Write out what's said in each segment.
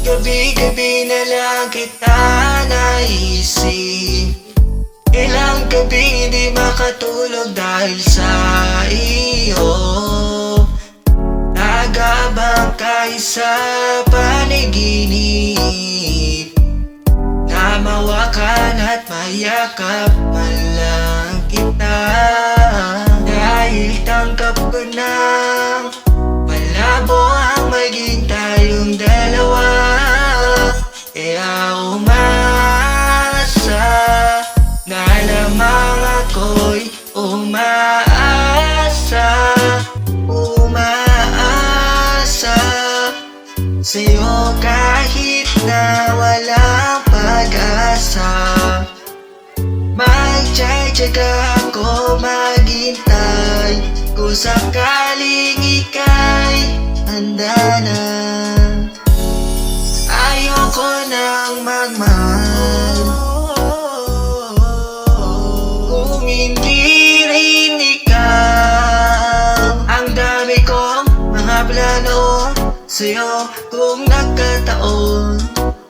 Gabi-gabi na lang kita naisip. Ilang gabi di makatulog dahil sa iyo. Nagabangkay sa panaginip, na mawakan at mayakap man lang kita. Dahil tanggap ko na malabo ang maging tayong dalawa, kaya umasa na lamang ako'y umaasa. Umaasa sa'yo kahit na walang pag-asa. Magtsatsaga ako maghintay, kung sakaling ika'y handa na. Ayoko nang magmahal kung hindi rin ikaw. Ang dami kong mga plano sa'yo kung nagkataon,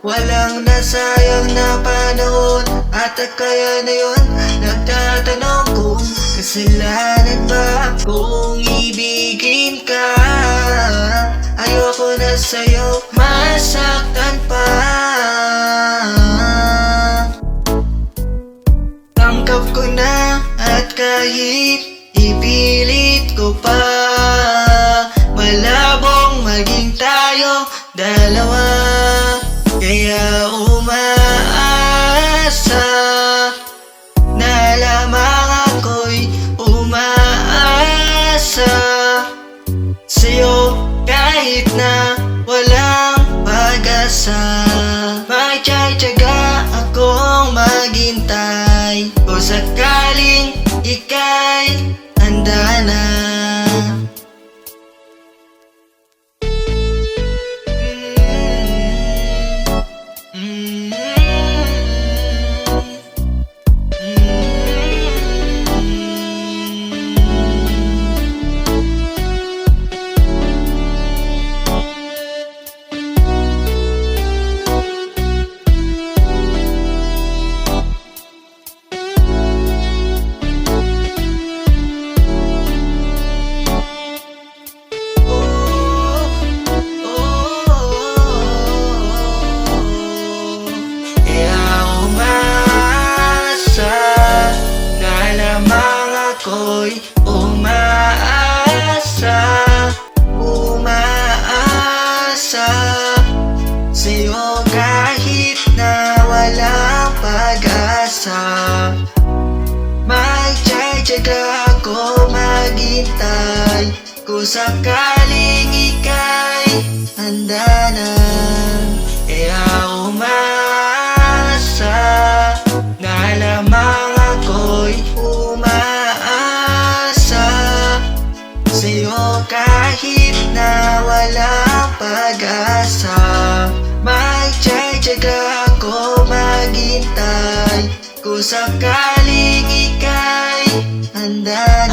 walang nasayang na panahon. At kaya na yun, nagtatanong kung kasalanan ba kung ibigin ka. Ayoko na sa'yo masaktan pa. Tanggap ko na at kahit ipilit ko pa, malabong maging tayo dalawa, kaya umaasa na lamang ako'y umaasa sa'yo kahit na walang pag-asa. Magtsatsaga akong maghintay, kung sakaling ika'y handa na. Ako'y umaasa, umaasa sa'yo kahit na walang pag-asa. Magtsatsaga ako maghintay, kung sakaling ika'y handa na, kaya umasa na lamang ako'y sa'yo kahit na walang pag-asa. Magtsatsaga ako maghintay, kung sakaling ika'y handa